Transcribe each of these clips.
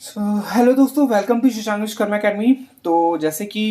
सो hello दोस्तों, welcome to Shashank Vishwakarma academy. तो जैसे कि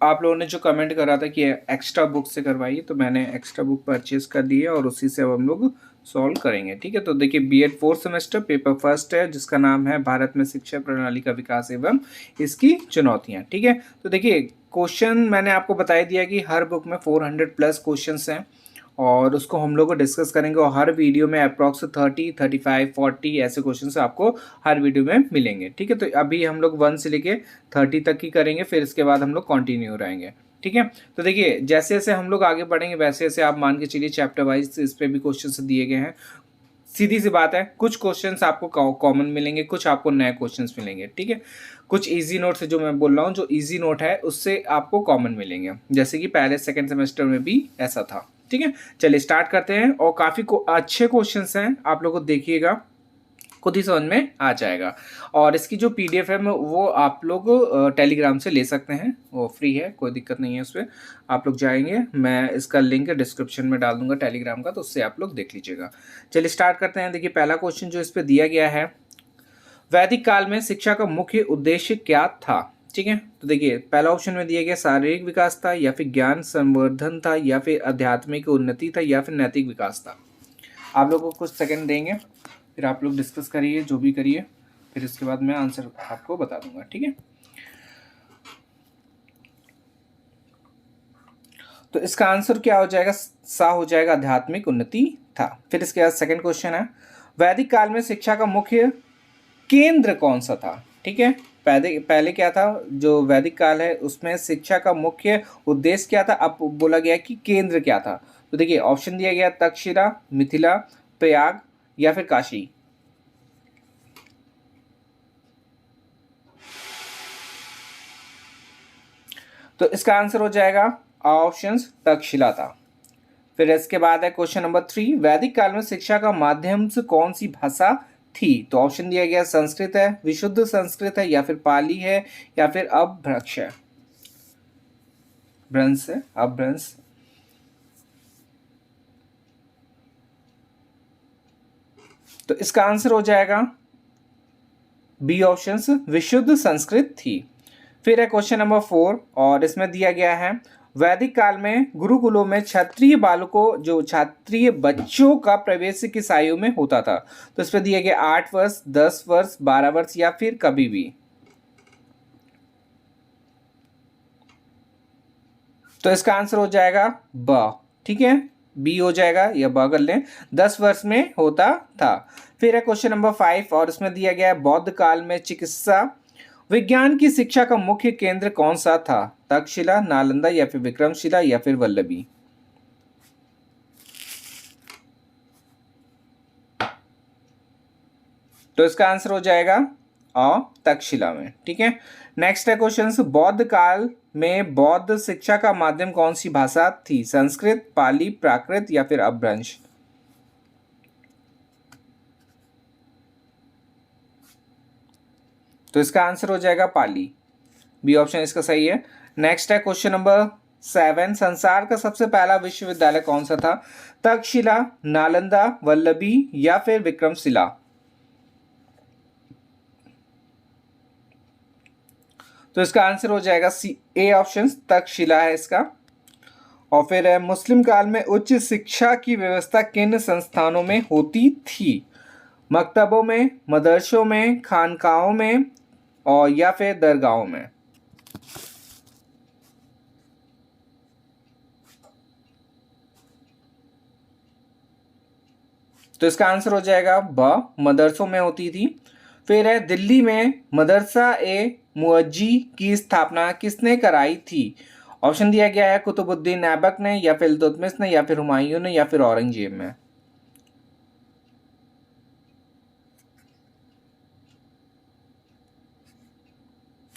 आप लोगों ने जो कमेंट करा था कि एक्स्ट्रा बुक से करवाइए, तो मैंने एक्स्ट्रा बुक परचेज कर ली है और उसी से अब हम लोग सॉल्व करेंगे। ठीक है, तो देखिए BEd fourth semester paper first है जिसका नाम है भारत में शिक्षा प्रणाली का विकास एवं इसकी चुनौतियाँ। ठीक है, तो देखिए क्वेश्चन मैंने आपको बता ही दिया कि हर बुक में 400 प्लस क्वेश्चन हैं और उसको हम लोग डिस्कस करेंगे और हर वीडियो में अप्रॉक्स 30, 35, 40 ऐसे क्वेश्चन आपको हर वीडियो में मिलेंगे। ठीक है, तो अभी हम लोग 1 से लेके 30 तक की करेंगे, फिर इसके बाद हम लोग कंटिन्यू रहेंगे। ठीक है, तो देखिए जैसे जैसे हम लोग आगे बढ़ेंगे वैसे वैसे आप मान के चलिए चैप्टर वाइज इस पे भी क्वेश्चन दिए गए हैं। सीधी सी बात है, कुछ क्वेश्चंस आपको कॉमन मिलेंगे, कुछ आपको नए क्वेश्चंस मिलेंगे। ठीक है, कुछ इजी नोट से जो मैं बोल रहा हूँ, जो इजी नोट है उससे आपको कॉमन मिलेंगे, जैसे कि पहले सेकंड सेमेस्टर में भी ऐसा था। ठीक है, चलिए स्टार्ट करते हैं और काफ़ी अच्छे क्वेश्चंस हैं, आप लोगों को देखिएगा खुद ही समझ में आ जाएगा। और इसकी जो पीडीएफ है वो आप लोग टेलीग्राम से ले सकते हैं, वो फ्री है, कोई दिक्कत नहीं है उस पर। आप लोग जाएंगे, मैं इसका लिंक डिस्क्रिप्शन में डाल दूंगा टेलीग्राम का, तो उससे आप लोग देख लीजिएगा। चलिए स्टार्ट करते हैं। देखिए पहला क्वेश्चन जो इस पर दिया गया है, वैदिक काल में शिक्षा का मुख्य उद्देश्य क्या था। ठीक है, तो देखिए पहला ऑप्शन में दिया गया शारीरिक विकास था, या फिर ज्ञान संवर्धन था, या फिर आध्यात्मिक उन्नति था, या फिर नैतिक विकास था। आप लोगों को कुछ सेकंड देंगे, फिर आप लोग डिस्कस करिए जो भी करिए, फिर इसके बाद मैं आंसर आपको बता दूंगा। ठीक है, तो इसका आंसर क्या हो जाएगा, सा हो जाएगा, आध्यात्मिक उन्नति था। फिर इसके बाद सेकंड क्वेश्चन है, वैदिक काल में शिक्षा का मुख्य केंद्र कौन सा था। ठीक है, पहले पहले क्या था, जो वैदिक काल है उसमें शिक्षा का मुख्य उद्देश्य क्या था, अब बोला गया कि केंद्र क्या था। तो देखिए ऑप्शन दिया गया तक्षशिला, मिथिला, प्रयाग, या फिर काशी। तो इसका आंसर हो जाएगा ऑप्शन तक्षशिला था। फिर इसके बाद है क्वेश्चन नंबर 3, वैदिक काल में शिक्षा का माध्यम से कौन सी भाषा थी। तो ऑप्शन दिया गया संस्कृत है, विशुद्ध संस्कृत है, या फिर पाली है, या फिर अपभ्रंश है, भ्रंश है, अपभ्रंश। तो इसका आंसर हो जाएगा बी ऑप्शन, विशुद्ध संस्कृत थी। फिर है क्वेश्चन नंबर 4 और इसमें दिया गया है, वैदिक काल में गुरुकुलों में क्षत्रिय बालकों जो क्षत्रिय बच्चों का प्रवेश किस आयु में होता था। तो इस पर दिया गया 8 वर्ष, 10 वर्ष, 12 वर्ष, या फिर कभी भी। तो इसका आंसर हो जाएगा ब। ठीक है, बी हो जाएगा, या ब कर लें, 10 वर्ष में होता था। फिर है क्वेश्चन नंबर 5 और इसमें दिया गया है, बौद्ध काल में चिकित्सा विज्ञान की शिक्षा का मुख्य केंद्र कौन सा था। तक्षशिला, नालंदा, या फिर विक्रमशिला, या फिर वल्लभी। तो इसका आंसर हो जाएगा तक्षशिला में। ठीक है, नेक्स्ट है क्वेश्चन, बौद्ध काल में बौद्ध शिक्षा का माध्यम कौन सी भाषा थी। संस्कृत, पाली, प्राकृत, या फिर अपभ्रंश। तो इसका आंसर हो जाएगा पाली, बी ऑप्शन इसका सही है। नेक्स्ट है क्वेश्चन नंबर 7, संसार का सबसे पहला विश्वविद्यालय कौन सा था। तक्षशिला, नालंदा, वल्लभी, या फिर विक्रमशिला। तो इसका आंसर हो जाएगा सी, ए ऑप्शन, तक्षशिला है इसका। और फिर है, मुस्लिम काल में उच्च शिक्षा की व्यवस्था किन संस्थानों में होती थी। मकतबों में, मदरसों में, खानकाहों में, और या फिर दरगाहों में। तो इसका आंसर हो जाएगा ब, मदरसों में होती थी। फिर है, दिल्ली में मदरसा ए मुअज्जी की स्थापना किसने कराई थी। ऑप्शन दिया गया है कुतुबुद्दीन ऐबक ने, या फिर इल्तुतमिश ने, या फिर हुमायूं ने, या फिर औरंगजेब ने।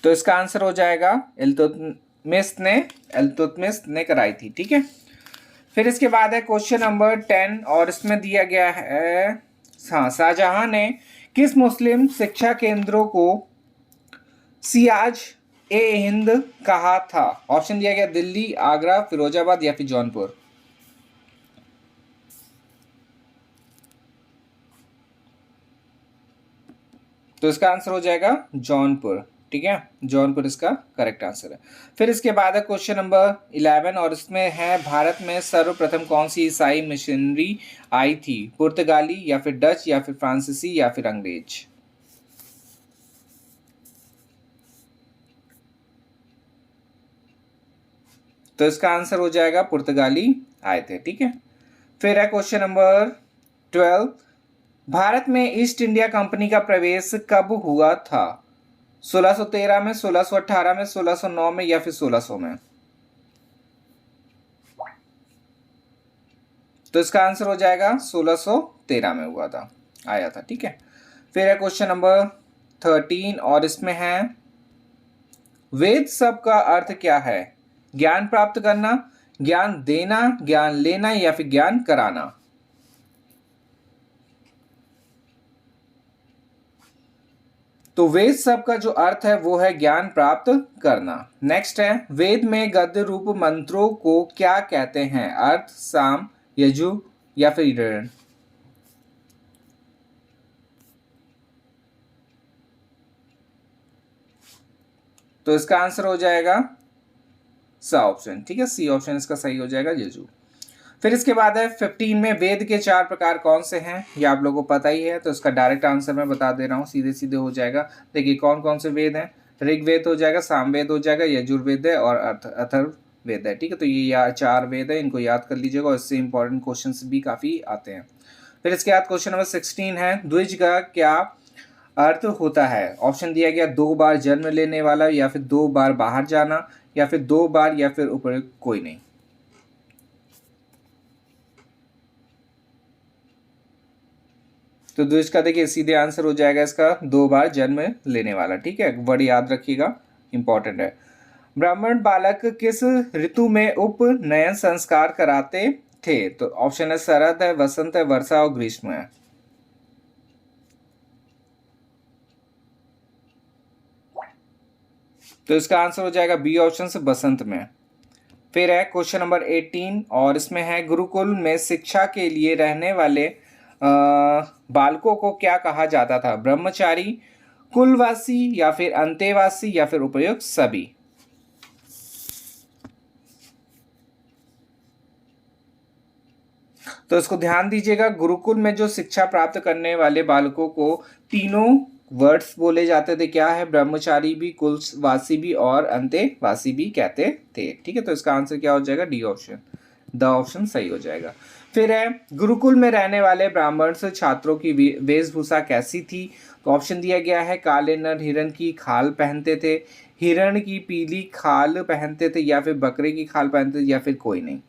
तो इसका आंसर हो जाएगा इल्तुतमिश ने कराई थी। ठीक है, फिर इसके बाद है क्वेश्चन नंबर 10 और इसमें दिया गया है, हाँ, शाहजहां ने किस मुस्लिम शिक्षा केंद्रों को सियाज ए हिंद कहा था। ऑप्शन दिया गया दिल्ली, आगरा, फिरोजाबाद, या फिर जौनपुर। तो इसका आंसर हो जाएगा जौनपुर। ठीक है, जौनपुर इसका करेक्ट आंसर है। फिर इसके बाद है क्वेश्चन नंबर 11 और इसमें है भारत में सर्वप्रथम कौन सी ईसाई मिशनरी आई थी? पुर्तगाली या फिर डच या फिर फ्रांसीसी या फिर अंग्रेज? तो इसका आंसर हो जाएगा पुर्तगाली आए थे। ठीक है, फिर है क्वेश्चन नंबर 12, भारत में ईस्ट इंडिया कंपनी का प्रवेश कब हुआ था? 1613 में, 1618 में, 1609 में या फिर 1600 में? तो इसका आंसर हो जाएगा 1613 में हुआ था, आया था। ठीक है, फिर है क्वेश्चन नंबर 13 और इसमें है वेद शब्द का अर्थ क्या है? ज्ञान प्राप्त करना, ज्ञान देना, ज्ञान लेना या फिर ज्ञान कराना? तो वेद शब्द का जो अर्थ है वो है ज्ञान प्राप्त करना। नेक्स्ट है वेद में गद्य रूप मंत्रों को क्या कहते हैं? अर्थ, साम, यजु या फिर ईडन? तो इसका आंसर हो जाएगा सा ऑप्शन। ठीक है, सी ऑप्शन इसका सही हो जाएगा, यजु। फिर इसके बाद है 15 में वेद के 4 प्रकार कौन से हैं? ये आप लोगों को पता ही है, तो इसका डायरेक्ट आंसर मैं बता दे रहा हूँ, सीधे सीधे हो जाएगा। देखिए कौन कौन से वेद हैं, ऋग्वेद हो जाएगा, सामवेद हो जाएगा, यजुर्वेद है और अथर्ववेद है। ठीक है, तो ये 4 वेद है, इनको याद कर लीजिएगा और इससे इंपॉर्टेंट क्वेश्चन भी काफ़ी आते हैं। फिर इसके बाद क्वेश्चन नंबर 16 है द्विज का क्या अर्थ होता है? ऑप्शन दिया गया 2 बार जन्म लेने वाला या फिर 2 बार बाहर जाना या फिर 2 बार या फिर उपयुक्त कोई नहीं। तो द्विज का देखिए सीधे आंसर हो जाएगा इसका 2 बार जन्म लेने वाला। ठीक है, वर्ड याद रखिएगा, इंपॉर्टेंट है। ब्राह्मण बालक किस ऋतु में उपनयन संस्कार कराते थे? तो ऑप्शन है शरद है, वसंत है, वर्षा और ग्रीष्म है। तो इसका आंसर हो जाएगा बी ऑप्शन से, बसंत में। फिर है क्वेश्चन नंबर 18 और इसमें है गुरुकुल में शिक्षा के लिए रहने वाले बालकों को क्या कहा जाता था? ब्रह्मचारी, कुलवासी या फिर अंतेवासी या फिर उपयुक्त सभी? तो इसको ध्यान दीजिएगा, गुरुकुल में जो शिक्षा प्राप्त करने वाले बालकों को तीनों वर्ड्स बोले जाते थे। क्या है? ब्रह्मचारी भी, कुलवासी भी और अंतेवासी भी कहते थे। ठीक है, तो इसका आंसर क्या हो जाएगा? डी ऑप्शन, द ऑप्शन सही हो जाएगा। फिर है गुरुकुल में रहने वाले ब्राह्मण छात्रों की वेशभूषा कैसी थी? तो ऑप्शन दिया गया है काले नर हिरण की खाल पहनते थे, हिरण की पीली खाल पहनते थे या फिर बकरे की खाल पहनते थे या फिर कोई नहीं।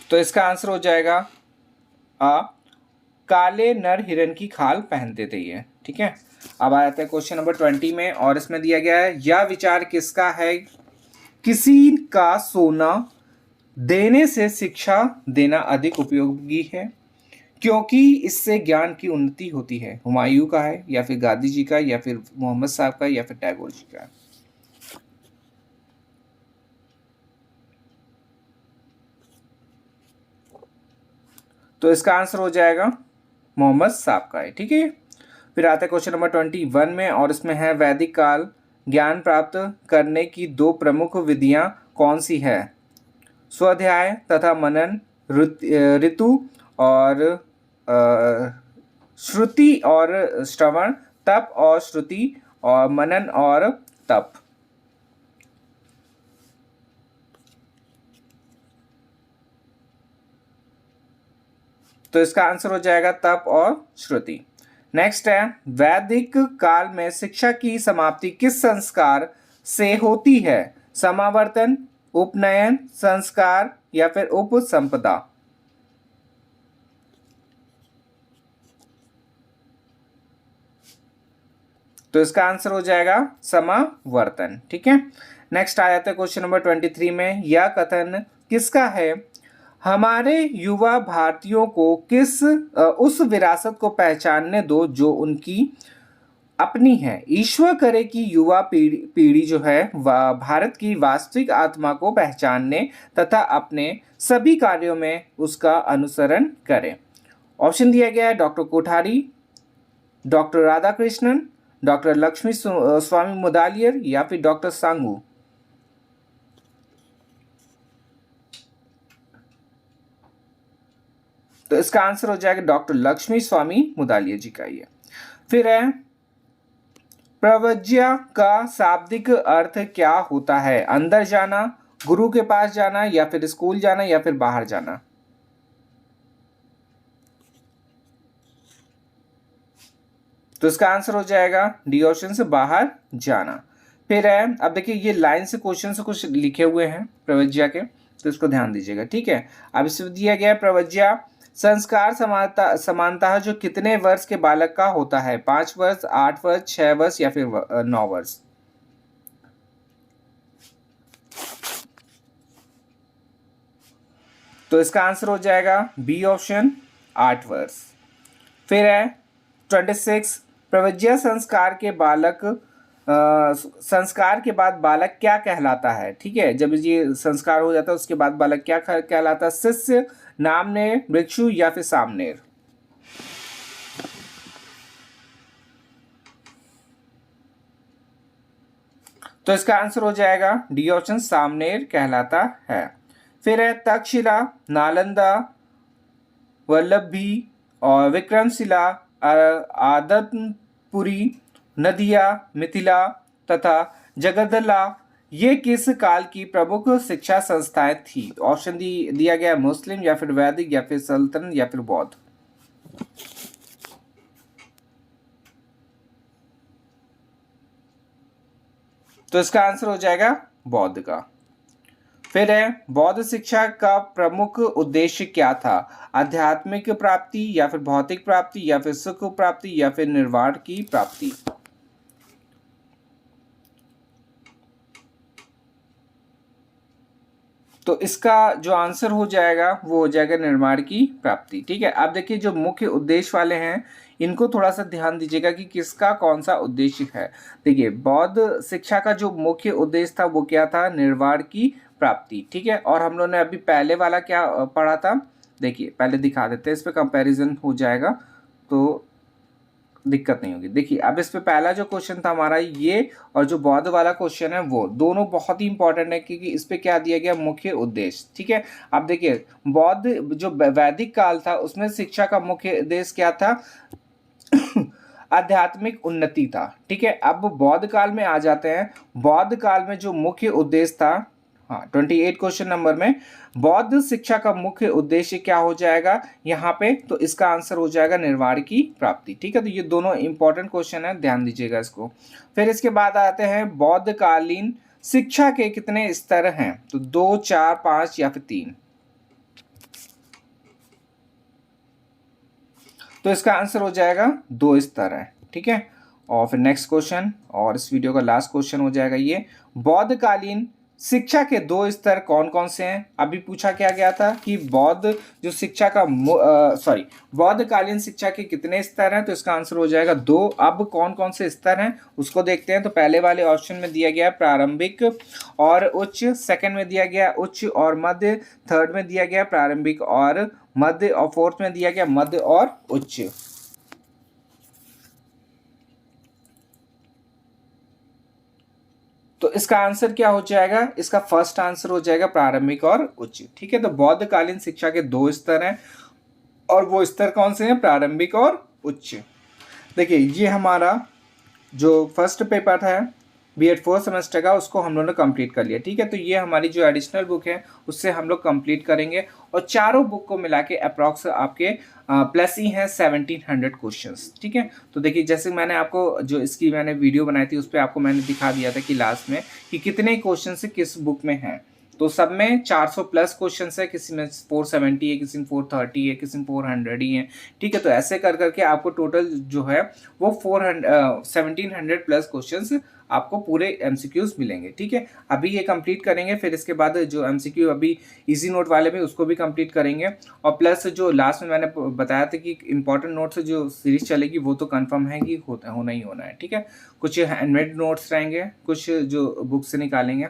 तो इसका आंसर हो जाएगा आ, काले नर हिरण की खाल पहनते थे ये। ठीक है, अब आ जाते हैं क्वेश्चन नंबर 20 में और इसमें दिया गया है यह विचार किसका है? किसी का सोना देने से शिक्षा देना अधिक उपयोगी है क्योंकि इससे ज्ञान की उन्नति होती है। हुमायूं का है या फिर गांधी जी का या फिर मोहम्मद साहब का या फिर टैगोर जी का? तो इसका आंसर हो जाएगा मोहम्मद साहब का है। ठीक है, फिर आता है क्वेश्चन नंबर 21 में और इसमें है वैदिक काल ज्ञान प्राप्त करने की 2 प्रमुख विधियां कौन सी है? स्वाध्याय तथा मनन, ऋतु और श्रुति और श्रवण, तप और श्रुति और मनन और तप? तो इसका आंसर हो जाएगा तप और श्रुति। नेक्स्ट है वैदिक काल में शिक्षा की समाप्ति किस संस्कार से होती है? समावर्तन, उपनयन, संस्कार या फिर उपसंपदा? तो इसका आंसर हो जाएगा समावर्तन। ठीक है, नेक्स्ट आ जाता है क्वेश्चन नंबर 23 में यह कथन किसका है? हमारे युवा भारतीयों को किस उस विरासत को पहचानने दो जो उनकी अपनी है। ईश्वर करे कि युवा पीढ़ी जो है वह भारत की वास्तविक आत्मा को पहचानने तथा अपने सभी कार्यों में उसका अनुसरण करे। ऑप्शन दिया गया है doctor Kothari, doctor Radhakrishnan, doctor Lakshmi Swami Mudaliar या फिर डॉक्टर सांगू। तो इसका आंसर हो जाएगा डॉक्टर लक्ष्मी स्वामी मुदालियर जी का ये। फिर है प्रव्रज्या का शाब्दिक अर्थ क्या होता है? अंदर जाना, गुरु के पास जाना या फिर स्कूल जाना या फिर बाहर जाना। तो इसका आंसर हो जाएगा डी ऑप्शन से बाहर जाना। फिर है, अब देखिए ये लाइन से क्वेश्चन से कुछ लिखे हुए हैं प्रव्रज्या के, तो इसको ध्यान दीजिएगा, ठीक है। अब इसमें दिया गया है प्रव्रज्या संस्कार समानता जो कितने वर्ष के बालक का होता है? 5 वर्ष, 8 वर्ष, 6 वर्ष या फिर 9 वर्ष। तो इसका आंसर हो जाएगा बी ऑप्शन 8 वर्ष। फिर है 26 प्रव्रज्या संस्कार के बाद बालक क्या कहलाता है? ठीक है, जब ये संस्कार हो जाता है उसके बाद बालक क्या कहलाता है? शिष्य, नामनेर, भिक्षु या फिर सामनेर। तो इसका आंसर हो जाएगा डी ऑप्शन सामनेर कहलाता है। फिर है तक्षशिला, नालंदा, वल्लभी और विक्रमशिला, आदतपुरी, नदिया, मिथिला तथा जगदला ये किस काल की प्रमुख शिक्षा संस्थाएं थी? ऑप्शन दिया गया मुस्लिम या फिर वैदिक या फिर सल्तनत या फिर बौद्ध। तो इसका आंसर हो जाएगा बौद्ध का। फिर है बौद्ध शिक्षा का प्रमुख उद्देश्य क्या था? आध्यात्मिक प्राप्ति या फिर भौतिक प्राप्ति या फिर सुख प्राप्ति या फिर निर्वाण की प्राप्ति। तो इसका जो आंसर हो जाएगा वो हो जाएगा निर्वाण की प्राप्ति, ठीक है। आप देखिए जो मुख्य उद्देश्य वाले हैं इनको थोड़ा सा ध्यान दीजिएगा कि किसका कौन सा उद्देश्य है। देखिए बौद्ध शिक्षा का जो मुख्य उद्देश्य था वो क्या था? निर्वाण की प्राप्ति, ठीक है। और हम लोगों ने अभी पहले वाला क्या पढ़ा था? देखिए पहले दिखा देते हैं, इस पर कंपेरिजन हो जाएगा तो दिक्कत नहीं होगी। देखिए अब इस पे पहला जो क्वेश्चन था हमारा ये, और जो बौद्ध वाला क्वेश्चन है वो दोनों बहुत ही इंपॉर्टेंट है क्योंकि इस पे क्या दिया गया? मुख्य उद्देश्य, ठीक है। अब देखिए बौद्ध जो वैदिक काल था उसमें शिक्षा का मुख्य उद्देश्य क्या था? आध्यात्मिक उन्नति था, ठीक है। अब बौद्ध काल में आ जाते हैं। बौद्ध काल में जो मुख्य उद्देश्य था, हाँ 28 क्वेश्चन नंबर में बौद्ध शिक्षा का मुख्य उद्देश्य क्या हो जाएगा यहाँ पे? तो इसका आंसर हो जाएगा निर्वाण की प्राप्ति, ठीक है। तो ये दोनों इंपॉर्टेंट क्वेश्चन है, ध्यान दीजिएगा इसको। फिर इसके बाद आते हैं बौद्ध कालीन शिक्षा के कितने स्तर हैं? तो 2, 4, 5 या फिर 3। तो इसका आंसर हो जाएगा 2 स्तर है, ठीक है। और फिर नेक्स्ट क्वेश्चन और इस वीडियो का लास्ट क्वेश्चन हो जाएगा ये, बौद्ध कालीन शिक्षा के 2 स्तर कौन कौन से हैं? अभी पूछा क्या गया था कि बौद्ध जो शिक्षा का बौद्ध कालीन शिक्षा के कितने स्तर हैं? तो इसका आंसर हो जाएगा 2। अब कौन कौन से स्तर हैं उसको देखते हैं। तो पहले वाले ऑप्शन में दिया गया प्रारंभिक और उच्च, सेकंड में दिया गया उच्च और मध्य, थर्ड में दिया गया प्रारंभिक और मध्य और फोर्थ में दिया गया मध्य और उच्च। तो इसका आंसर क्या हो जाएगा? इसका फर्स्ट आंसर हो जाएगा प्रारंभिक और उच्च, ठीक है। तो बौद्ध कालीन शिक्षा के 2 स्तर हैं और वो स्तर कौन से हैं? प्रारंभिक और उच्च। देखिए ये हमारा जो फर्स्ट पेपर है B.Ed 4 सेमेस्टर का उसको हम लोगों ने कंप्लीट कर लिया, ठीक है। तो ये हमारी जो एडिशनल बुक है उससे हम लोग कंप्लीट करेंगे और चारों बुक को मिला के अप्रॉक्स आपके प्लस ही हैं 1700 क्वेश्चंस, ठीक है। तो देखिए जैसे मैंने आपको जो इसकी मैंने वीडियो बनाई थी उस पर आपको मैंने दिखा दिया था कि लास्ट में कि कितने क्वेश्चन किस बुक में हैं। तो सब में 400 प्लस क्वेश्चन है, किसी में 470 है, किसी में 430 है, किसी में 400 ही है। ठीक है, तो ऐसे कर करके आपको टोटल जो है वो 1700 प्लस क्वेश्चन आपको पूरे एमसीक्यूज मिलेंगे। ठीक है, अभी ये कंप्लीट करेंगे, फिर इसके बाद जो एमसीक्यू अभी इजी नोट वाले में उसको भी कंप्लीट करेंगे। और प्लस जो लास्ट में मैंने बताया था कि इंपॉर्टेंट नोट्स जो सीरीज चलेगी वो तो कंफर्म है कि होना ही होना है। ठीक है, कुछ हैंडमेड नोट्स रहेंगे, कुछ जो बुक से निकालेंगे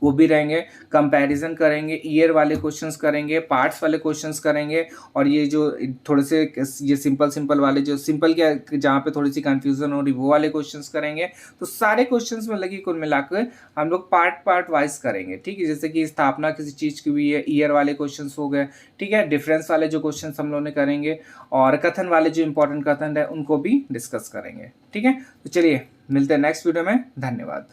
वो भी रहेंगे, कंपैरिजन करेंगे, ईयर वाले क्वेश्चंस करेंगे, पार्ट्स वाले क्वेश्चंस करेंगे, और ये जो थोड़े से ये सिंपल वाले जो सिंपल क्या जहाँ पे थोड़ी सी कंफ्यूजन हो रही वो वाले क्वेश्चंस करेंगे। तो सारे क्वेश्चंस में लगी कुल मिलाकर हम लोग पार्ट वाइज करेंगे। ठीक है, जैसे कि स्थापना किसी चीज़ की हुई है, ईयर वाले क्वेश्चन हो गए। ठीक है, डिफरेंस वाले जो क्वेश्चन हम लोग ने करेंगे, और कथन वाले जो इंपॉर्टेंट कथन है उनको भी डिस्कस करेंगे। ठीक है, तो चलिए मिलते हैं नेक्स्ट वीडियो में। धन्यवाद।